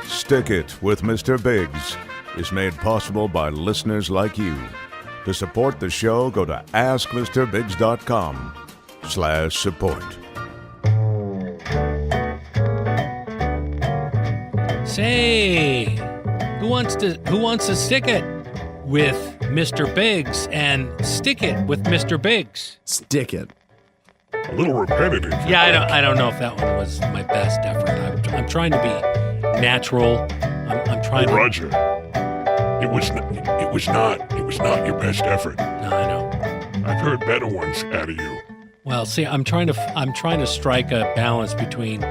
Stick It with Mr. Biggs is made possible by listeners like you. To support the show, go to askmrbiggs.com/support. Say, who wants to stick it with Mr. Biggs and stick it with Mr. Biggs? Stick it. A little repetitive. Yeah, I don't know if that one was my best effort. I'm trying to be natural. I'm trying to. Roger. It was not your best effort. No, I know. I've heard better ones out of you. Well, see, I'm trying to strike a balance between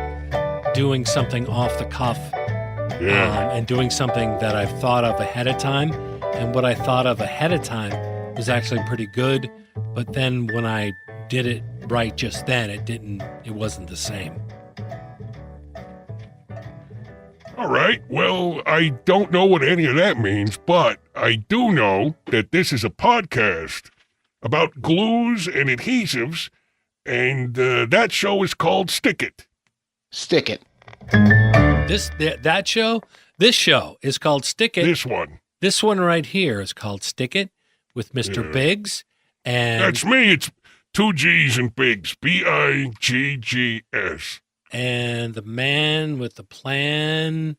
doing something off the cuff and doing something that I've thought of ahead of time. And what I thought of ahead of time was actually pretty good, but then when I did it right just then, it wasn't the same. All right. Well, I don't know what any of that means, but I do know that this is a podcast about glues and adhesives, and that show is called Stick It. Stick It. This show is called Stick It. This one right here is called Stick It with Mr. Biggs. And that's me. It's 2 G's and Biggs. Biggs. And the man with the plan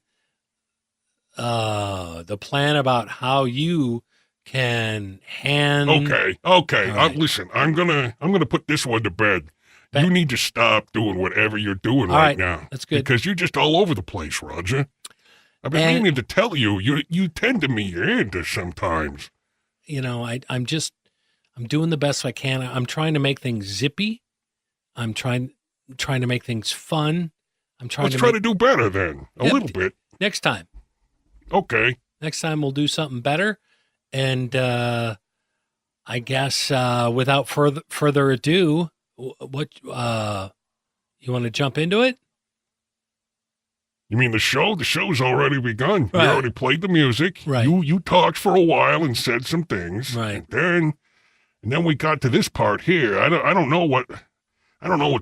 about how you can Okay. Right. Listen, I'm gonna put this one to bed. You need to stop doing whatever you're doing right now. That's good. Because you're just all over the place, Roger. I've been meaning to tell you, you tend to me your hand sometimes. You know, I'm doing the best I can. I'm trying to make things zippy. I'm trying to make things fun. Let's try to do better then, a little bit. Next time. Okay. Next time we'll do something better. And I guess without further ado, what you want to jump into it? You mean the show? The show's already begun. Right. We already played the music. Right. You talked for a while and said some things. Right. And then we got to this part here. I don't know what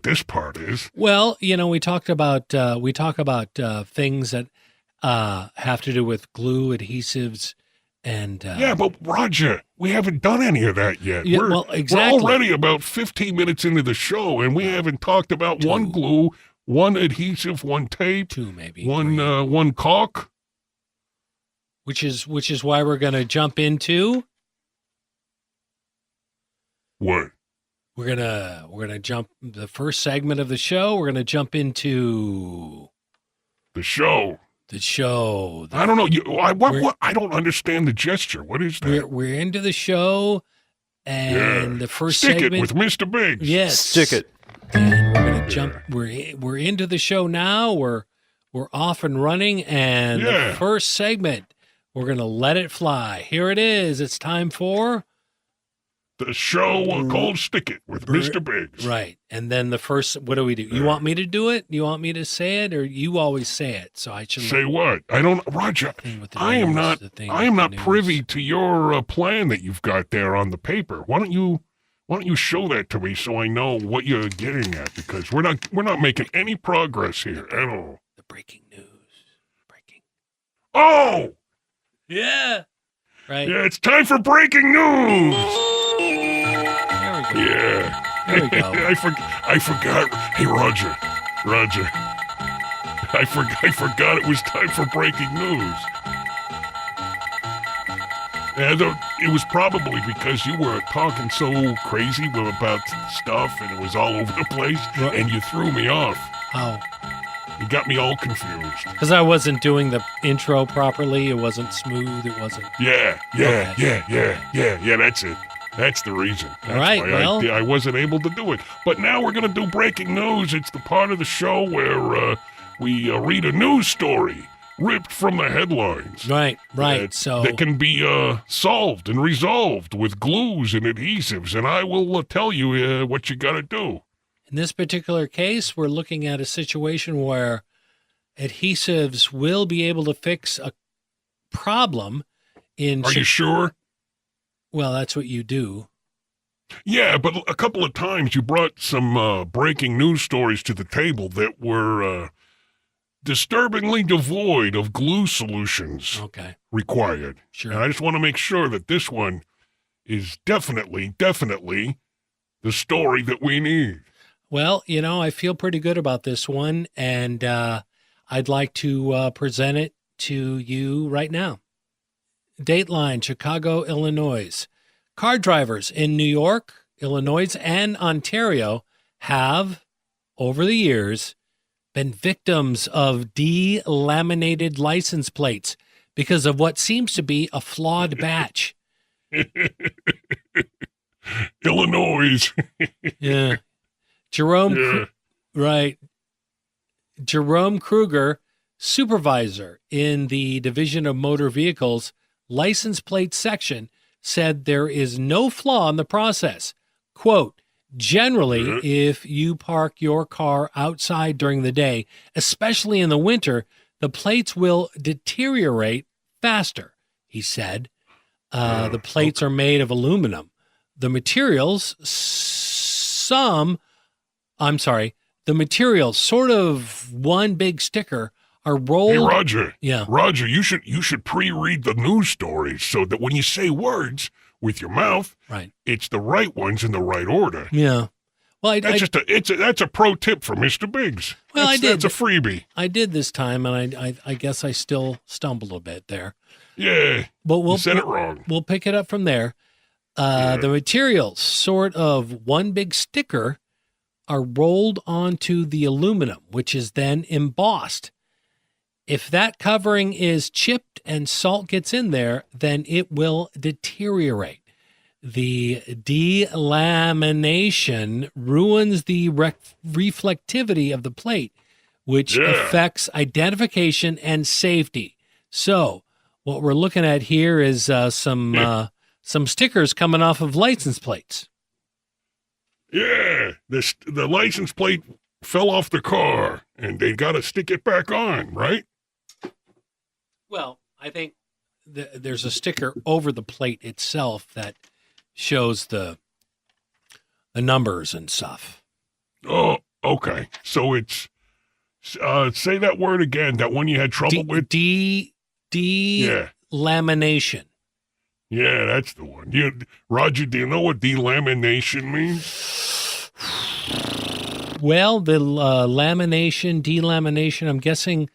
this part is. Well, you know, we talk about things that have to do with glue, adhesives, and yeah, but Roger, we haven't done any of that yet. Yeah, well, exactly. We're already about 15 minutes into the show, and we haven't talked about one glue, one adhesive, one tape, two maybe, one caulk. Which is why we're going to jump into what? We're gonna jump the first segment of the show. We're gonna jump into the show. I don't know. What? I don't understand the gesture. What is that? We're into the show, and the first Stick segment it with Mr. Biggs. Yes, Stick it. And we're gonna jump. We're into the show now. We're off and running, and the first segment we're gonna let it fly. Here it is. It's time for the show called Stick It with Mr. Biggs. Right. And then the first, what do we do? You want me to do it? You want me to say it, or you always say it? So I should say what? I don't, Roger. I am not privy to your plan that you've got there on the paper. Why don't you show that to me so I know what you're getting at? Because we're not making any progress here at all. The breaking news. Oh! Yeah. Right. Yeah, it's time for breaking news. There we go. Yeah. There we go. I forgot. Hey, Roger. I forgot it was time for breaking news. And it was probably because you were talking so crazy about stuff and it was all over the place, and you threw me off. How? You got me all confused. Because I wasn't doing the intro properly. It wasn't smooth. It wasn't. Yeah. That's it. That's the reason. That's all right. why Well, I wasn't able to do it. But now we're going to do breaking news. It's the part of the show where we read a news story ripped from the headlines. Right. So that can be solved and resolved with glues and adhesives, and I will tell you what you got to do. In this particular case, we're looking at a situation where adhesives will be able to fix a problem in... Are you sure? Well, that's what you do. Yeah, but a couple of times you brought some breaking news stories to the table that were disturbingly devoid of glue solutions Okay. required. Sure. And I just want to make sure that this one is definitely the story that we need. Well, I feel pretty good about this one, and I'd like to present it to you right now. Dateline, Chicago, Illinois. Car drivers in New York, Illinois, and Ontario have, over the years, been victims of delaminated license plates because of what seems to be a flawed batch. Illinois. Yeah. Right. Jerome Kruger, supervisor in the Division of Motor Vehicles license plate section, said there is no flaw in the process. Quote, generally, if you park your car outside during the day, especially in the winter, the plates will deteriorate faster, he said. The plates are made of aluminum. The materials, sort of one big sticker, are rolled. Hey, Roger. Yeah. Roger, you should pre-read the news stories so that when you say words with your mouth, right, it's the right ones in the right order. Yeah. Well, that's a pro tip from Mr. Biggs. Well, I did. That's a freebie. I did this time, and I guess I still stumbled a bit there. Yeah. But you said it wrong. We'll pick it up from there. The materials, sort of one big sticker, are rolled onto the aluminum, which is then embossed. If that covering is chipped and salt gets in there, then it will deteriorate. The delamination ruins the reflectivity of the plate, which affects identification and safety. So what we're looking at here is some stickers coming off of license plates. Yeah, the license plate fell off the car, and they got to stick it back on, right? Well, I think there's a sticker over the plate itself that shows the numbers and stuff. Oh, okay. So it's say that word again. That one you had trouble with. Delamination. Yeah, that's the one. Roger, do you know what delamination means? Well, the delamination, I'm guessing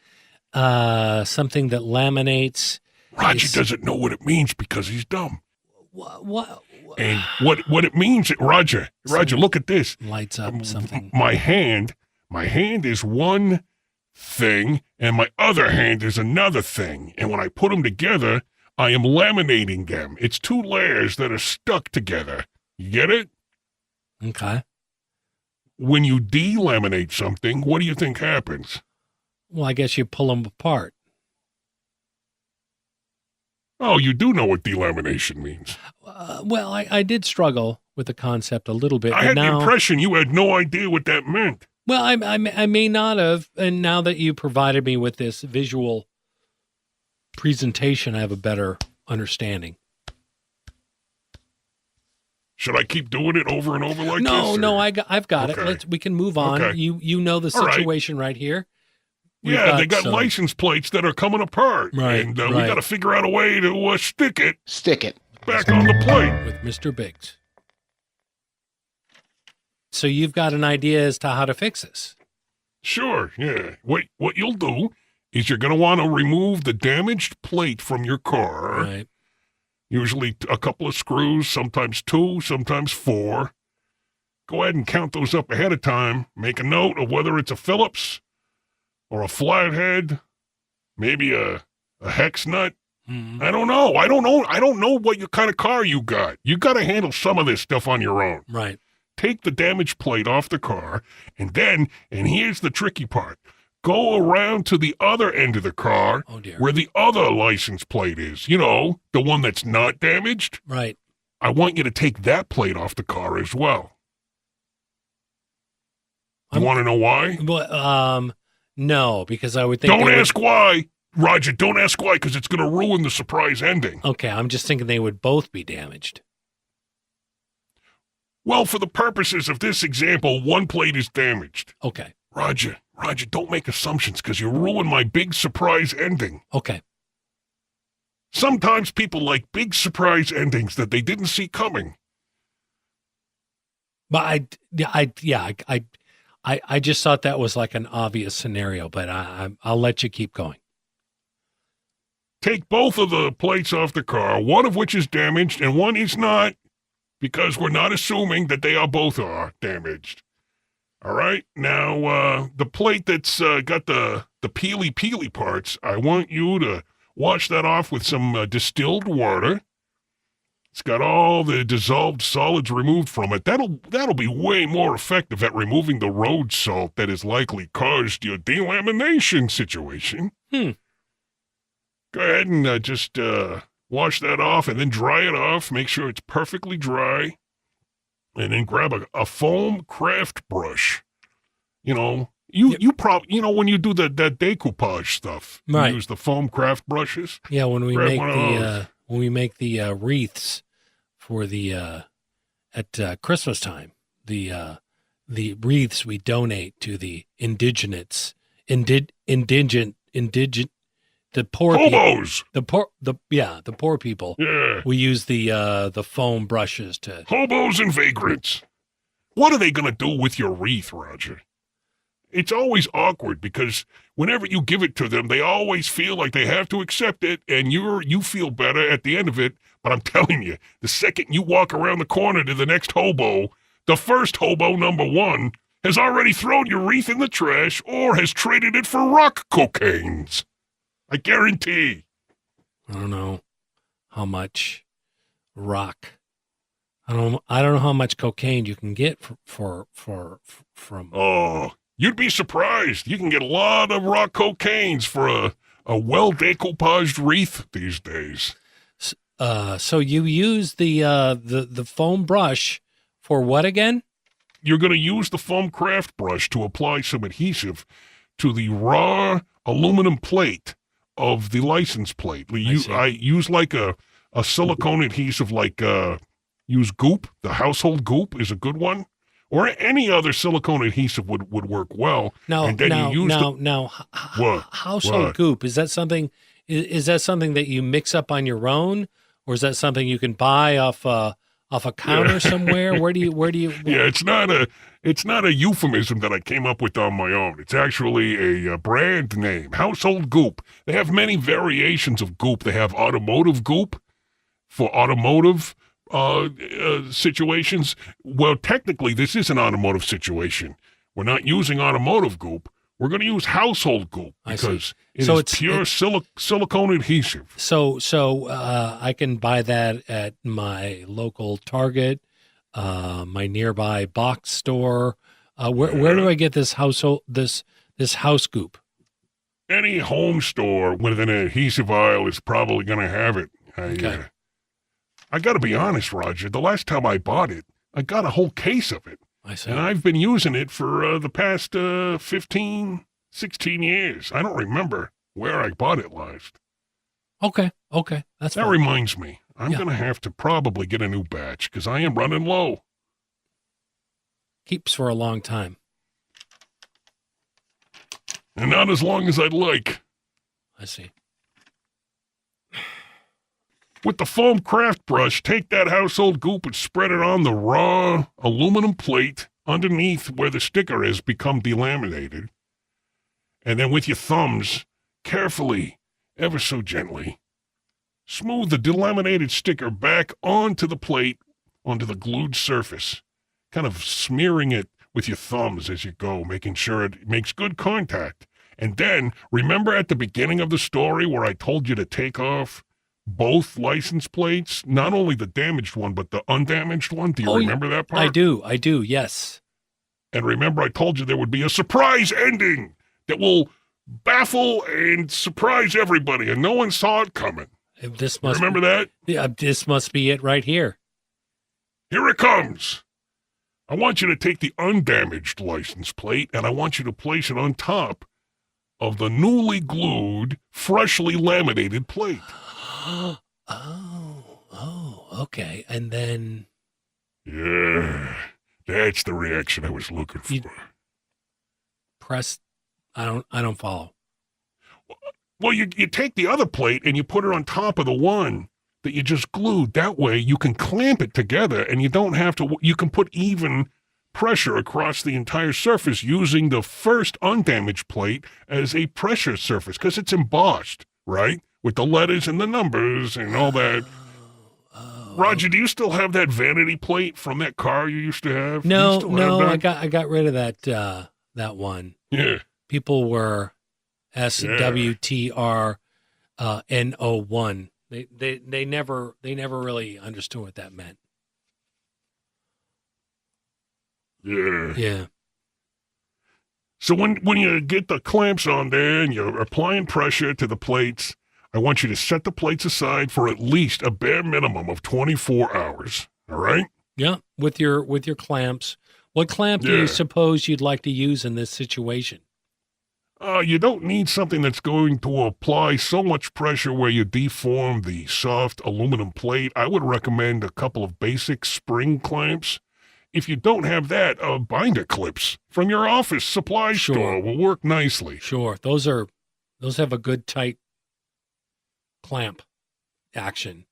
something that laminates. Roger doesn't know what it means because he's dumb. What? And what it means, Roger, look at this. Lights up something. My hand is one thing, and my other hand is another thing. And when I put them together, I am laminating them. It's two layers that are stuck together. You get it? Okay. When you delaminate something, what do you think happens? Well, I guess you pull them apart. Oh, you do know what delamination means. Well, I did struggle with the concept a little bit. I had the impression you had no idea what that meant. Well, I may not have, and now that you provided me with this visual presentation, I have a better understanding. Should I keep doing it over and over like this? No, I've got it. We can move on. Okay. You know the situation right here. They got license plates that are coming apart. Right, and we got to figure out a way to stick it back on the plate. With Mr. Biggs. So you've got an idea as to how to fix this? Sure, yeah. What you'll do is you're going to want to remove the damaged plate from your car. Right. Usually a couple of screws, sometimes 2, sometimes 4. Go ahead and count those up ahead of time. Make a note of whether it's a Phillips or a flathead, maybe a hex nut. Mm-hmm. I don't know. I don't know what kind of car you got. You got to handle some of this stuff on your own. Right. Take the damaged plate off the car, and here's the tricky part. Go around to the other end of the car where the other license plate is. You know, the one that's not damaged. Right. I want you to take that plate off the car as well. You want to know why? Well, no, because I would think... Don't ask why, Roger. Don't ask why, because it's going to ruin the surprise ending. Okay, I'm just thinking they would both be damaged. Well, for the purposes of this example, one plate is damaged. Okay. Roger, don't make assumptions because you ruin my big surprise ending. Okay. Sometimes people like big surprise endings that they didn't see coming. But I just thought that was like an obvious scenario, but I'll let you keep going. Take both of the plates off the car, one of which is damaged and one is not, because we're not assuming that they are both are damaged. All right? Now, the plate that's got the peely parts, I want you to wash that off with some distilled water. It's got all the dissolved solids removed from it. That'll be way more effective at removing the road salt that has likely caused your delamination situation. Go ahead and just wash that off and then dry it off. Make sure it's perfectly dry. And then grab a foam craft brush. You know, you probably, when you do that decoupage stuff, right. You use the foam craft brushes. Yeah, when we make the wreaths for the at Christmas time, the wreaths we donate to the indigent, the poor hobos. People, the poor people. Yeah. We use the foam brushes to hobos and vagrants. What are they going to do with your wreath, Roger? It's always awkward because whenever you give it to them, they always feel like they have to accept it, and you feel better at the end of it. But I'm telling you, the second you walk around the corner to the next hobo, the first hobo, number one, has already thrown your wreath in the trash or has traded it for rock cocaines. I guarantee. I don't know how much rock. I don't know how much cocaine you can get from. Oh, you'd be surprised. You can get a lot of rock cocaines for a well decoupaged wreath these days. So you use the foam brush for what again? You're going to use the foam craft brush to apply some adhesive to the raw aluminum plate of the license plate. I use like a silicone adhesive, like use Goop. The household Goop is a good one, or any other silicone adhesive would work well. Household Goop, is that something? Is that something that you mix up on your own, or is that something you can buy off a counter somewhere? Where do you? Yeah, it's not a euphemism that I came up with on my own. It's actually a brand name, Household Goop. They have many variations of Goop. They have automotive Goop for automotive situations. Well, technically, this is an automotive situation. We're not using automotive Goop. We're going to use household Goop because it's pure silicone adhesive. So I can buy that at my local Target, my nearby box store. Where do I get this household this house Goop? Any home store with an adhesive aisle is probably going to have it. I got to be honest, Roger. The last time I bought it, I got a whole case of it. I see. And I've been using it for the past 15, 16 years. I don't remember where I bought it last. Okay. That fine. Reminds me. I'm going to have to probably get a new batch because I am running low. Keeps for a long time. And not as long as I'd like. I see. With the foam craft brush, take that household Goop and spread it on the raw aluminum plate underneath where the sticker has become delaminated. And then with your thumbs, carefully, ever so gently, smooth the delaminated sticker back onto the plate, onto the glued surface, kind of smearing it with your thumbs as you go, making sure it makes good contact. And then, remember at the beginning of the story where I told you to take off both license plates, not only the damaged one, but the undamaged one? Do you remember that part? I do, yes. And remember I told you there would be a surprise ending that will baffle and surprise everybody, and no one saw it coming. Remember that? Yeah, this must be it right here. Here it comes. I want you to take the undamaged license plate, and I want you to place it on top of the newly glued, freshly laminated plate. Okay. And then... Yeah, that's the reaction I was looking for. press. I don't follow. Well, you take the other plate and you put it on top of the one that you just glued. That way you can clamp it together and you don't have to, you can put even pressure across the entire surface using the first undamaged plate as a pressure surface because it's embossed, right? With the letters and the numbers and all that. Roger, do you still have that vanity plate from that car you used to have? No, I got rid of that one. Yeah. People were SWTRNO1. They never really understood what that meant. Yeah. Yeah. So when you get the clamps on there and you're applying pressure to the plates, I want you to set the plates aside for at least a bare minimum of 24 hours. All right? Yeah, with your clamps. What clamp do you suppose you'd like to use in this situation? You don't need something that's going to apply so much pressure where you deform the soft aluminum plate. I would recommend a couple of basic spring clamps. If you don't have that, binder clips from your office supply store will work nicely. Sure. Those have a good tight clamp action.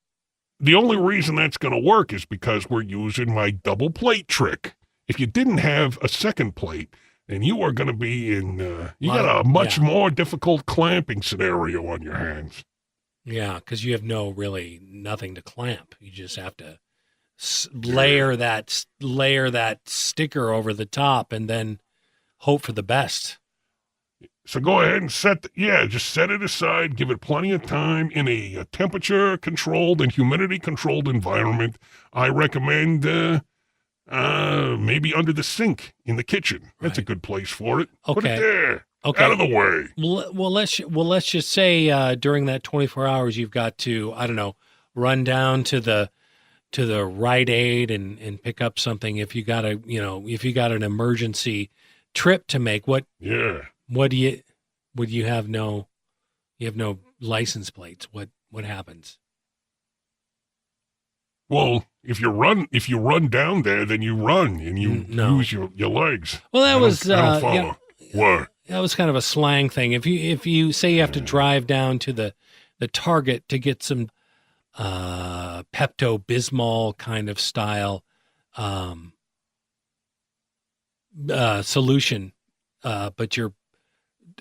The only reason that's going to work is because we're using my double plate trick. If you didn't have a second plate, then you are going to be in, you got a much more difficult clamping scenario on your hands. Yeah, because you have nothing to clamp. You just have to layer that sticker over the top and then hope for the best. So go ahead and just set it aside. Give it plenty of time in a temperature-controlled and humidity-controlled environment. I recommend maybe under the sink in the kitchen. That's a good place for it. Okay. Put it there. Okay. Out of the way. Well, let's just say during that 24 hours, you've got to, I don't know, run down to the Rite Aid and pick up something. If you got an emergency trip to make, what do you have no license plates? What happens? Well, if you run down there, then you run and you use your legs. Well, that was I don't follow. What? That was kind of a slang thing. If you say you have to drive down to the Target to get some Pepto-Bismol kind of style solution, but you're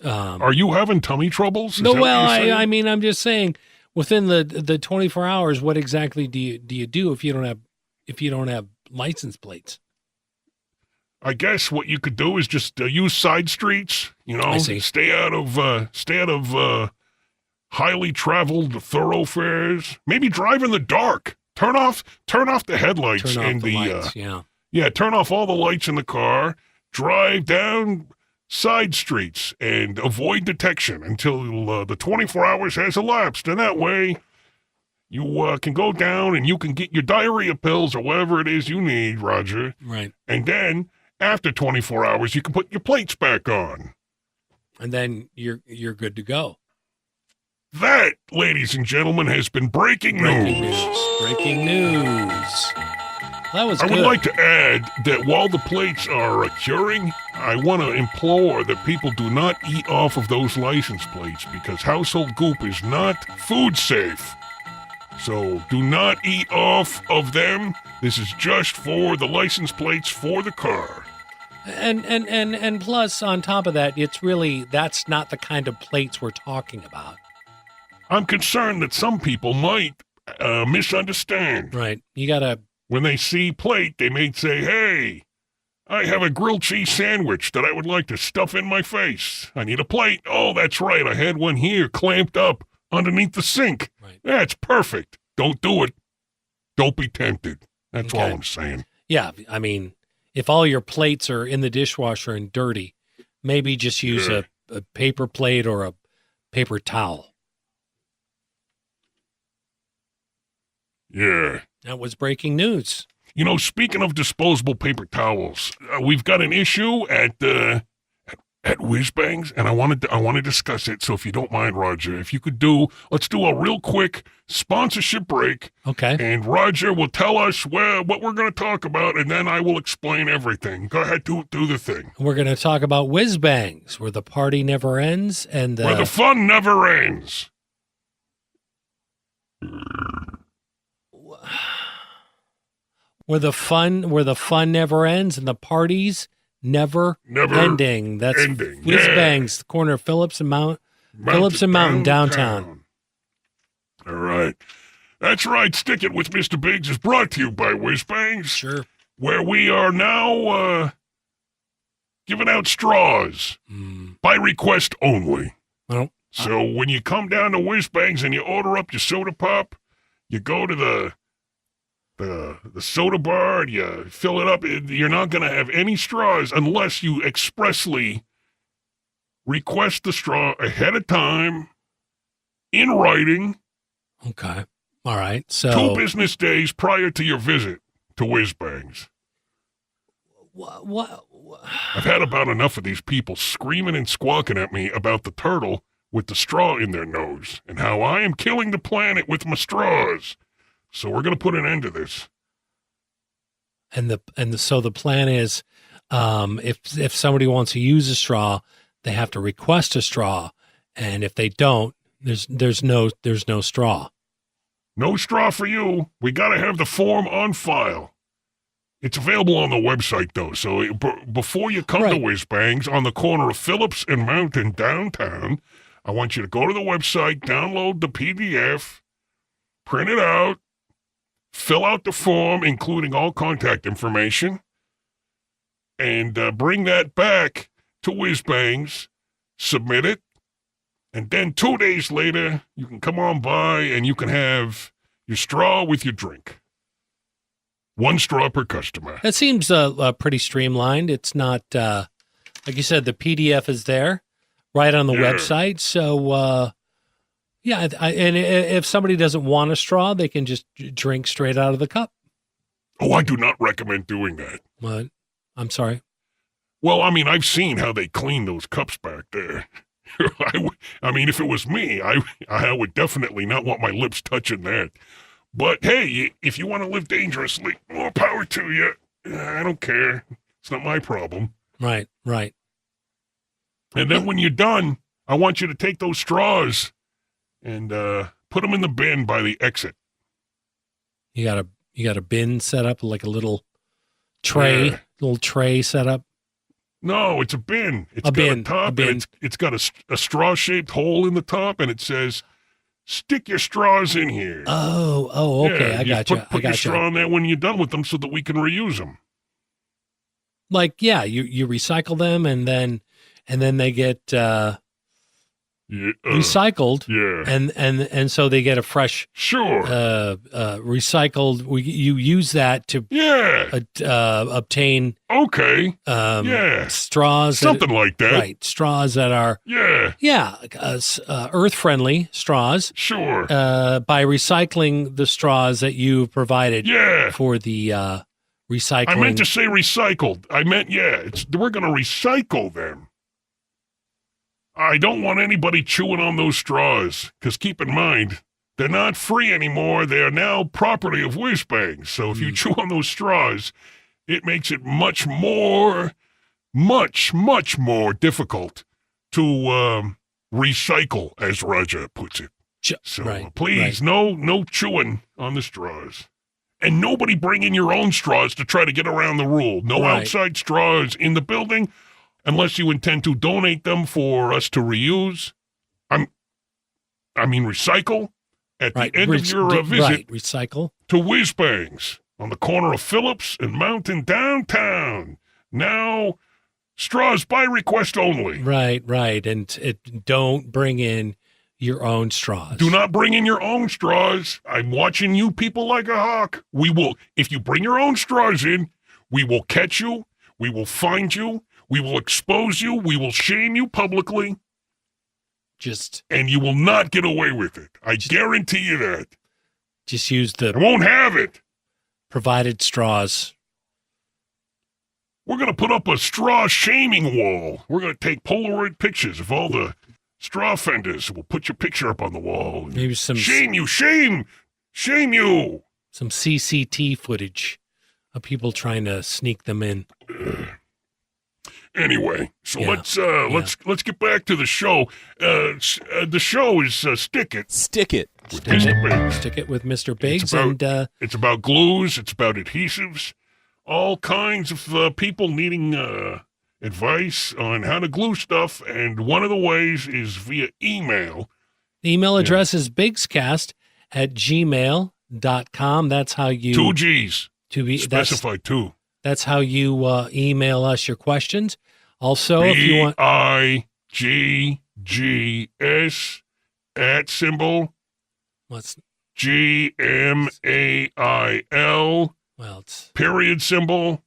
are you having tummy troubles? No, well, I mean, I'm just saying, within the 24 hours, what exactly do you do if you don't have license plates? I guess what you could do is just use side streets. I see. Stay out of highly traveled thoroughfares. Maybe drive in the dark. Turn off the headlights Turn off turn off all the lights in the car. Drive down side streets and avoid detection until the 24 hours has elapsed. And that way, you can go down and you can get your diarrhea pills or whatever it is you need, Roger. Right. And then, after 24 hours, you can put your plates back on. And then you're good to go. That, ladies and gentlemen, has been breaking news. Breaking news. That was good. I would like to add that while the plates are curing, I want to implore that people do not eat off of those license plates because household goop is not food safe. So do not eat off of them. This is just for the license plates for the car. And plus, on top of that, that's not the kind of plates we're talking about. I'm concerned that some people might misunderstand. Right. You gotta. When they see plate, they may say, "Hey, I have a grilled cheese sandwich that I would like to stuff in my face. I need a plate." Oh, that's right. I had one here clamped up underneath the sink. Right. That's perfect. Don't do it. Don't be tempted. That's all I'm saying. Yeah, I mean, if all your plates are in the dishwasher and dirty, maybe just use a paper plate or a paper towel. Yeah. That was breaking news. Speaking of disposable paper towels, we've got an issue at at Whiz Bangs, and I want to discuss it. So if you don't mind, Roger, if you could let's do a real quick sponsorship break. Okay. And Roger will tell us what we're going to talk about, and then I will explain everything. Go ahead, do the thing. We're going to talk about Whiz Bangs, where the party never ends and where the fun never ends. Where the fun never ends and the parties never ending. That's ending. Whiz Bangs, the corner of Phillips and Mountain downtown. All right. That's right. Stick It with Mr. Biggs is brought to you by Whiz Bangs. Sure. Where we are now giving out straws by request only. Well, so when you come down to Whiz Bangs and you order up your soda pop, you go to the soda bar and you fill it up. You're not going to have any straws unless you expressly request the straw ahead of time in writing. Okay. All right. So 2 business days prior to your visit to Whiz Bangs. What? I've had about enough of these people screaming and squawking at me about the turtle with the straw in their nose and how I am killing the planet with my straws. So we're going to put an end to this. So the plan is, if somebody wants to use a straw, they have to request a straw, and if they don't, there's no straw. No straw for you. We got to have the form on file. It's available on the website, though. So before you come to Whiz Bangs on the corner of Phillips and Mountain downtown, I want you to go to the website, download the PDF, print it out, fill out the form, including all contact information, and bring that back to Whiz Bangs, submit it, and then 2 days later, you can come on by and you can have your straw with your drink. 1 straw per customer. That seems pretty streamlined. It's not, like you said, the PDF is there right on the website. So, and if somebody doesn't want a straw, they can just drink straight out of the cup. Oh, I do not recommend doing that. What? I'm sorry. Well, I mean, I've seen how they clean those cups back there. I mean, if it was me, I would definitely not want my lips touching that. But hey, if you want to live dangerously, more power to you. I don't care. It's not my problem. Right. And then when you're done, I want you to take those straws and put them in the bin by the exit. You got a bin set up, like a little tray, set up. No, it's a bin. It's got a top, and it's got a straw-shaped hole in the top, and it says, "Stick your straws in here." Oh, okay. Yeah, I got you. Put your straw in there when you're done with them, so that we can reuse them. Like, you recycle them, and then they get recycled. Yeah. And so they get a fresh, recycled. You use that to obtain straws, something like that, right? Straws that are earth friendly straws. Sure. By recycling the straws that you provided. For the recycling. I meant to say recycled. I meant we're going to recycle them. I don't want anybody chewing on those straws, because keep in mind, they're not free anymore. They are now property of Whiz Bangs. So if you chew on those straws, it makes it much more difficult to recycle, as Roger puts it. So please, no chewing on the straws. And nobody bring in your own straws to try to get around the rule. No outside straws in the building, unless you intend to donate them for us to reuse. Recycle at the end of your visit. Recycle to Whiz Bangs on the corner of Phillips and Mountain downtown. Now, straws by request only. Right. And don't bring in your own straws. Do not bring in your own straws. I'm watching you people like a hawk. If you bring your own straws in, we will catch you. We will find you. We will expose you. We will shame you publicly. And you will not get away with it. I guarantee you that. Just use I won't have it. Provided straws. We're going to put up a straw shaming wall. We're going to take Polaroid pictures of all the straw fenders. We'll put your picture up on the wall. Maybe some shame you, shame you. Some CCT footage of people trying to sneak them in. Anyway, so let's get back to the show. The show is Stick It. Stick It. With Mr. Biggs. Stick It with Mr. Biggs. It's about glues. It's about adhesives. All kinds of people needing advice on how to glue stuff. And one of the ways is via email. The email address is bigscast@gmail.com. That's how you... 2 G's. Specify 2. That's how you email us your questions. Also, if you want... BIGGS @ symbol... What's... GMAIL... Well, it's... period symbol...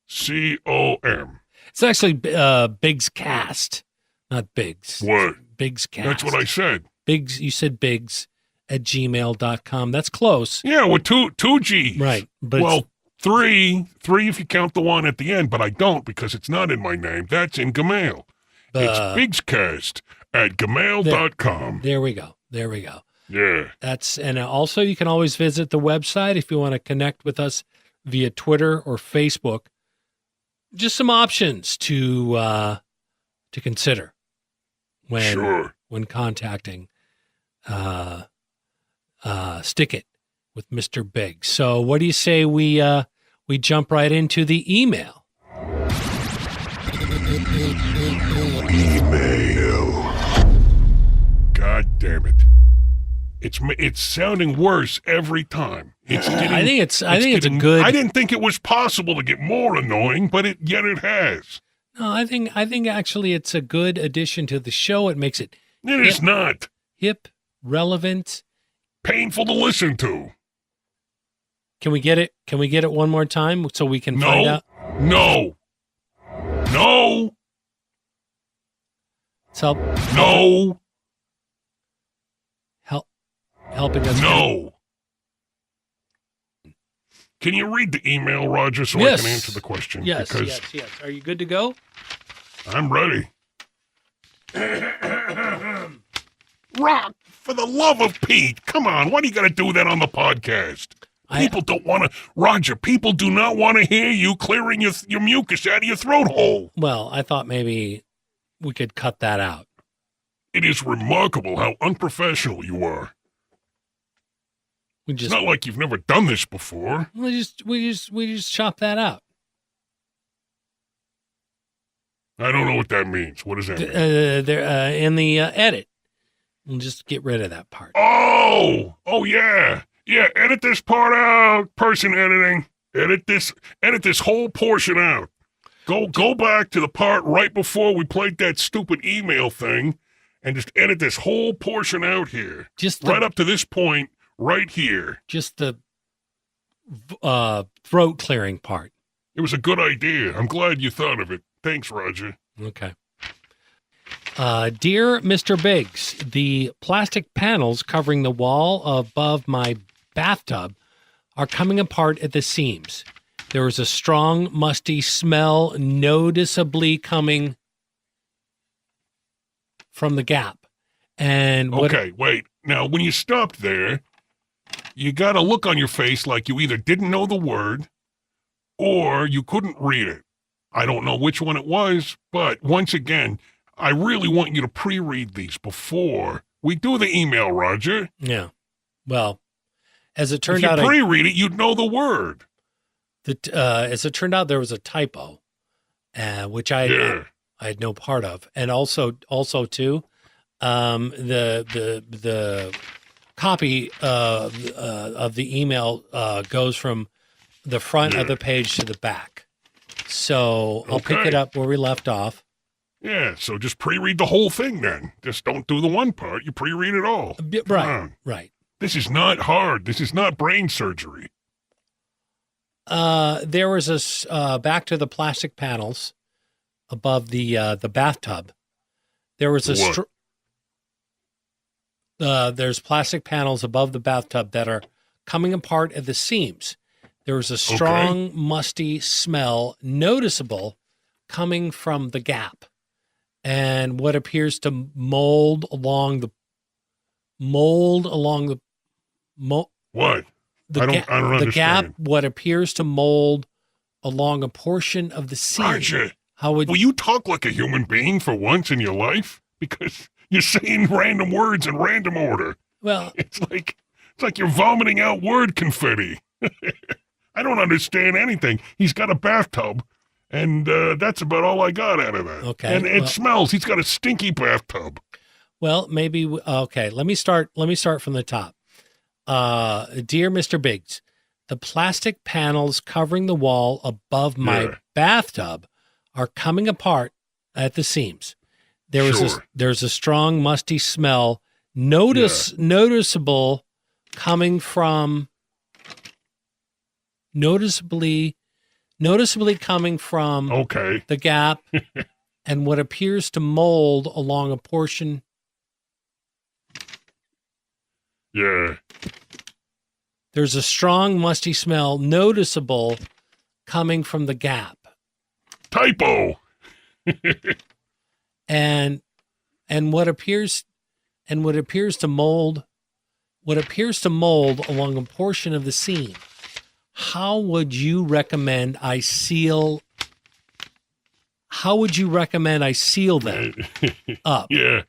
COM. It's actually Biggs Cast, not Biggs. What? Biggs Cast. That's what I said. Biggs, you said Biggs @gmail.com. That's close. Yeah, with two G's. Right. But three if you count the one at the end, but I don't because it's not in my name. That's in Gmail. It's bigscast@gmail.com. There we go. Yeah. And also you can always visit the website if you want to connect with us via Twitter or Facebook. Just some options to consider when contacting Stick It with Mr. Biggs. So what do you say we jump right into the email? Email. God damn it. It's sounding worse every time. I think it's a good... I didn't think it was possible to get more annoying, but yet it has. No, I think actually it's a good addition to the show. It makes it... It is not. Hip, relevant. Painful to listen to. Can we get it? Can we get it one more time so we can find out? No. So no. Helping us. No. Can you read the email, Roger, so I can answer the question? Yes. Are you good to go? I'm ready. Rock, for the love of Pete, come on. Why do you got to do that on the podcast? People don't want to, Roger, people do not want to hear you clearing your mucus out of your throat hole. Well, I thought maybe we could cut that out. It is remarkable how unprofessional you are. It's not like you've never done this before. We just chop that out. I don't know what that means. What does that mean? In the edit, we'll just get rid of that part. Oh yeah. Edit this part out. Person editing. Edit this whole portion out. Go back to the part right before we played that stupid email thing, and just edit this whole portion out here. Right up to this point. Right here. Just the throat clearing part. It was a good idea. I'm glad you thought of it. Thanks, Roger. Okay. Dear Mr. Biggs, the plastic panels covering the wall above my bathtub are coming apart at the seams. There is a strong, musty smell noticeably coming from the gap. And okay, wait. Now, when you stopped there, you got a look on your face like you either didn't know the word or you couldn't read it. I don't know which one it was, but once again, I really want you to pre-read these before we do the email, Roger. Yeah. Well, as it turned out... If you pre-read it, you'd know the word. As it turned out, there was a typo, which I had no part of. And also too, the copy of the email goes from the front of the page to the back. So I'll pick it up where we left off. Yeah, so just pre-read the whole thing then. Just don't do the one part. You pre-read it all. Right. This is not hard. This is not brain surgery. There was a back to the plastic panels above the bathtub. There was there's plastic panels above the bathtub that are coming apart at the seams. There was a strong, musty smell noticeable coming from the gap, and what appears to mold along the What? I don't understand. The gap, what appears to mold along a portion of the seam. Roger, will you talk like a human being for once in your life? Because you're saying random words in random order. Well, it's like you're vomiting out word confetti. I don't understand anything. He's got a bathtub, and that's about all I got out of that. Okay, and it smells. He's got a stinky bathtub. Well, maybe okay. Let me start from the top. Dear Mr. Biggs, the plastic panels covering the wall above my bathtub are coming apart at the seams. There's a strong musty smell noticeably coming from the gap and what appears to mold along a portion. Yeah. There's a strong musty smell noticeable coming from the gap. Typo. and what appears to mold along a portion of the seam. How would you recommend I seal them up? Yeah.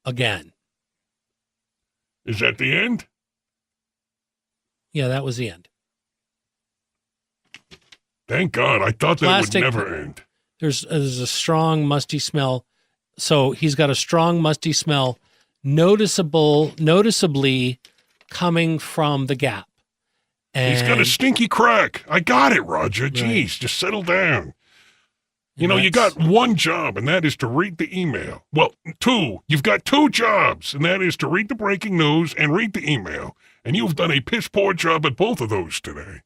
Again. Is that the end? Yeah, that was the end. Thank God. I thought that would never end. There's a strong musty smell. So he's got a strong musty smell noticeably coming from the gap. And he's got a stinky crack. I got it, Roger. Jeez, just settle down. You know, you got one job, and that is to read the email. Well, two. You've got two jobs, and that is to read the breaking news and read the email. And you've done a piss-poor job at both of those today.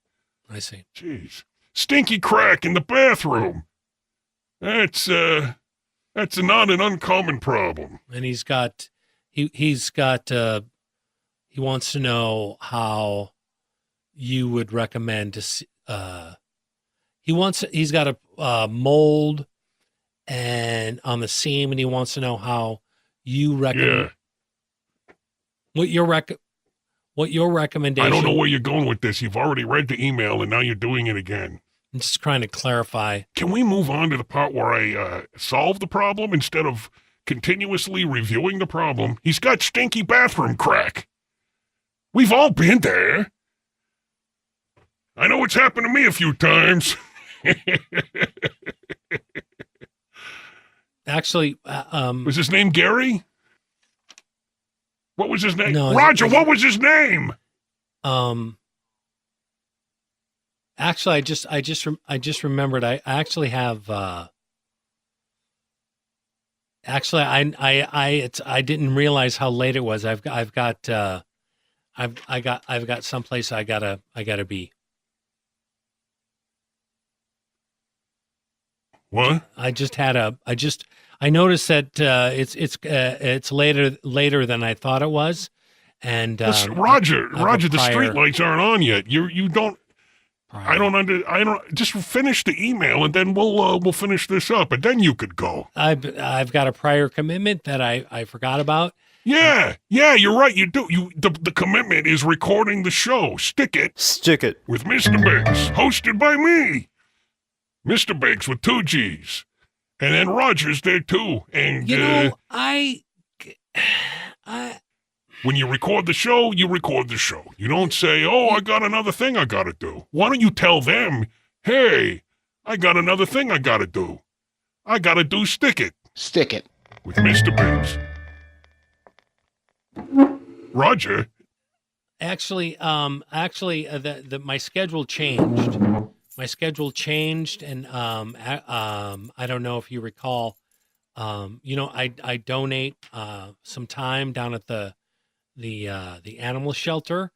I see. Jeez. Stinky crack in the bathroom. That's not an uncommon problem. And he wants to know how you would recommend to he's got a mold and on the seam, and he wants to know how you recommend what your recommendation. I don't know where you're going with this. You've already read the email and now you're doing it again. I'm just trying to clarify. Can we move on to the part where I solve the problem instead of continuously reviewing the problem? He's got stinky bathroom crack. We've all been there. I know it's happened to me a few times. Actually, was his name Gary? What was his name? No, Roger, what was his name? Actually, I just remembered. I actually have. Actually, I didn't realize how late it was. I've got someplace I gotta be. What? I noticed that it's later than I thought it was, and Roger, the street lights aren't on yet. You don't. I don't. Just finish the email and then we'll finish this up, and then you could go. I've got a prior commitment that I forgot about. Yeah, you're right. You do. The commitment is recording the show. Stick it with Mr. Biggs, hosted by me. Mr. Biggs with 2 G's. And then Roger's there too. And when you record the show, you record the show. You don't say, "Oh, I got another thing I got to do." Why don't you tell them, "Hey, I got another thing I got to do. I got to do Stick It." Stick It with Mr. Biggs. Roger. Actually, my schedule changed. My schedule changed, and I don't know if you recall. I donate some time down at the animal shelter,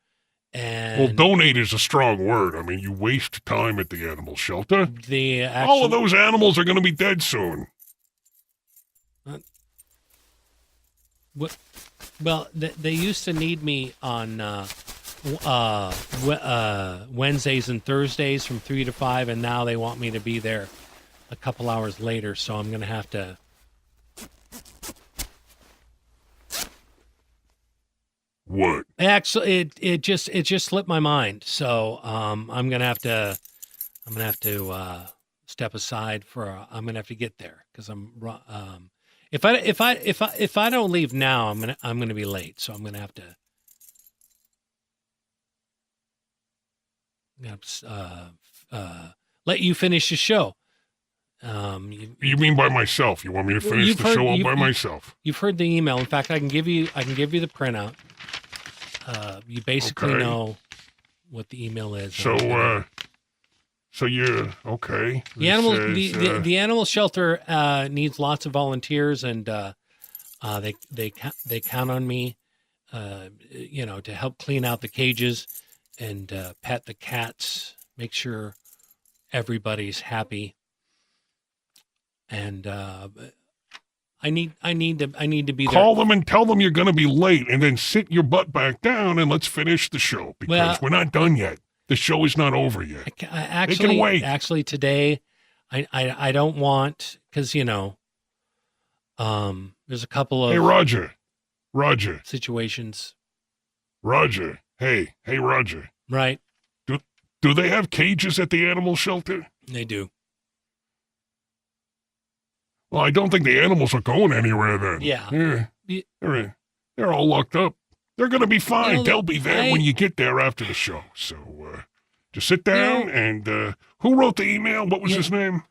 and donate is a strong word. I mean, you waste time at the animal shelter. All of those animals are going to be dead soon. Well, they used to need me on Wednesdays and Thursdays from 3 to 5, and now they want me to be there a couple hours later, so I'm going to have to. What? Actually, it just slipped my mind, so I'm gonna have to step aside for. I'm gonna have to get there because if I don't leave now, I'm gonna be late, so I'm gonna have to let you finish the show. You mean by myself? You want me to finish the show all by myself? You've heard the email. In fact, I can give you the printout. You basically know what the email is. So you're okay. The animal shelter needs lots of volunteers, and they count on me, to help clean out the cages and pet the cats, make sure everybody's happy. And I need to be there. Call them and tell them you're going to be late, and then sit your butt back down and let's finish the show because we're not done yet. The show is not over yet. They can wait. Actually, today, I don't want because there's a couple of Roger situations. Roger, hey Roger. Right. Do they have cages at the animal shelter? They do. Well, I don't think the animals are going anywhere then. Yeah. They're all locked up. They're going to be fine. They'll be there when you get there after the show. So just sit down and who wrote the email? What was his name?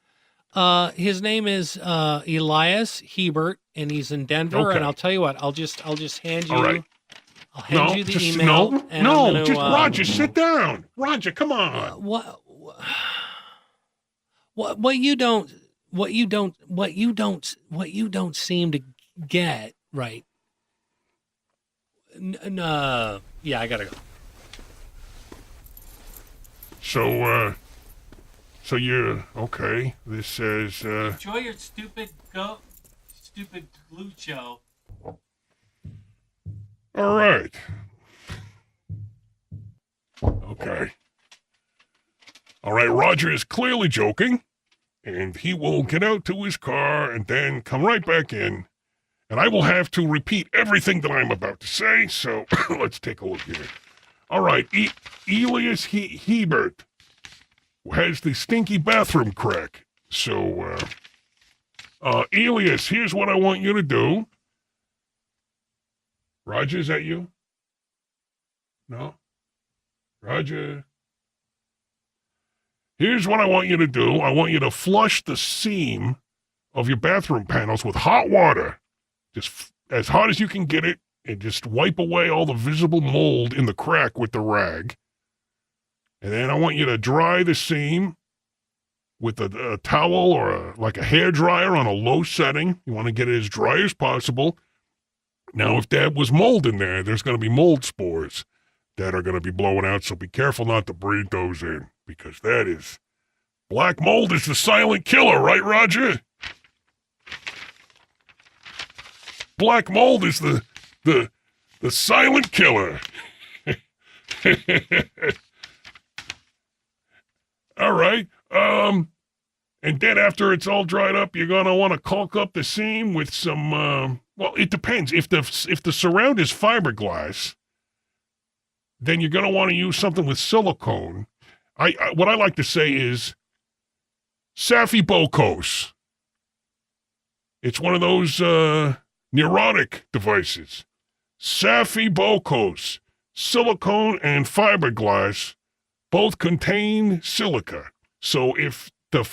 His name is Elias Hebert, and he's in Denver. Okay. And I'll tell you what, I'll just hand you. All right. I'll hand you the email. Roger, sit down. Roger, come on. What you don't seem to get right. Yeah, I gotta go. So you're okay. This says enjoy your stupid glue show. All right. Okay. All right, Roger is clearly joking, and he will get out to his car and then come right back in, and I will have to repeat everything that I'm about to say, so let's take a look here. All right, Elias Hebert has the stinky bathroom crack. So, Elias, here's what I want you to do. Roger, is that you? No? Roger? Here's what I want you to do. I want you to flush the seam of your bathroom panels with hot water. Just as hot as you can get it, and just wipe away all the visible mold in the crack with the rag. And then I want you to dry the seam with a towel or like a hair dryer on a low setting. You want to get it as dry as possible. Now, if there was mold in there, there's going to be mold spores that are going to be blowing out, so be careful not to breathe those in, because that is... Black mold is the silent killer, right, Roger? Black mold is the silent killer. All right. And then after it's all dried up, you're going to want to caulk up the seam with some, well, it depends. If the surround is fiberglass, then you're going to want to use something with silicone. What I like to say is Safi-Bocos. It's one of those neurotic devices. Safi-Bocos. Silicone and fiberglass both contain silica. So if the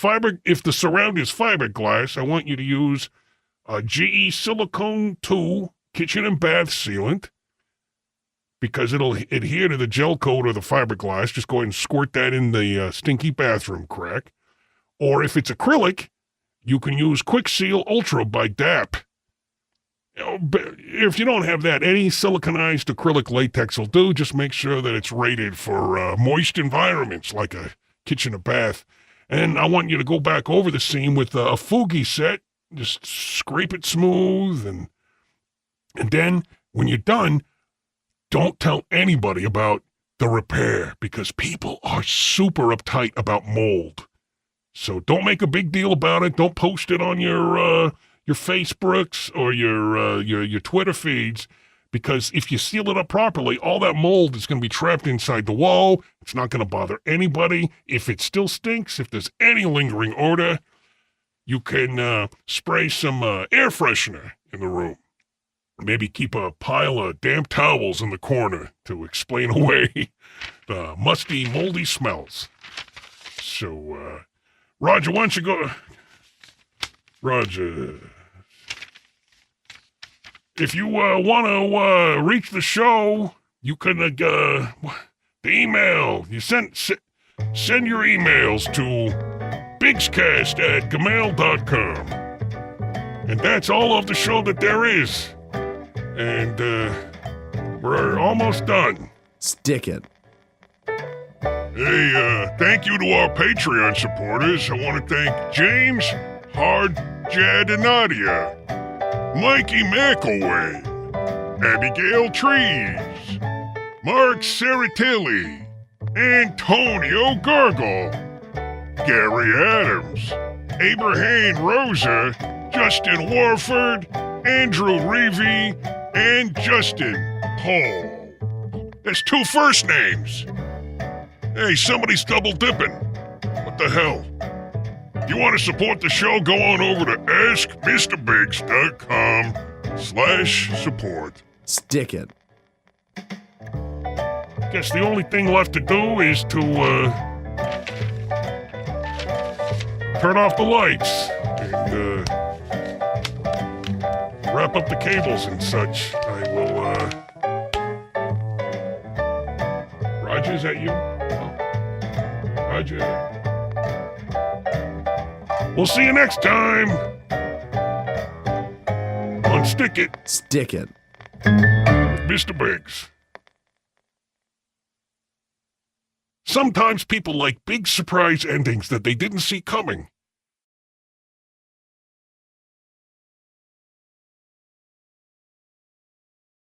surround is fiberglass, I want you to use a GE Silicone 2 kitchen and bath sealant, because it'll adhere to the gel coat of the fiberglass. Just go ahead and squirt that in the stinky bathroom crack. Or if it's acrylic, you can use Quick Seal Ultra by DAP. If you don't have that, any siliconized acrylic latex will do. Just make sure that it's rated for moist environments like a kitchen or bath. And I want you to go back over the seam with a Fugi set. Just scrape it smooth. And then when you're done, don't tell anybody about the repair, because people are super uptight about mold. So don't make a big deal about it. Don't post it on your Facebooks or your Twitter feeds, because if you seal it up properly, all that mold is going to be trapped inside the wall. It's not going to bother anybody. If it still stinks, if there's any lingering odor, you can spray some air freshener in the room. Maybe keep a pile of damp towels in the corner to explain away the musty, moldy smells. So, Roger, why don't you go... Roger... If you want to reach the show, you can, the email, you send your emails to bigscast@gmail.com. And that's all of the show that there is. And, we're almost done. Stick it. Hey, thank you to our Patreon supporters. I want to thank James, Hard, Jad, and Nadia, Mikey McElwain, Abigail Trees, Mark Saratilli, Antonio Gargle, Gary Adams, Abraham Rosa, Justin Warford, Andrew Reevy, and Justin Paul. That's 2 first names. Hey, somebody's double dipping. What the hell? If you want to support the show, go on over to askmrbiggs.com/support. Stick it. Guess the only thing left to do is to, turn off the lights and, wrap up the cables and such. I will, Roger, is that you? Oh. Roger. We'll see you next time on Stick It Stick it. with Mr. Biggs. Sometimes people like big surprise endings that they didn't see coming.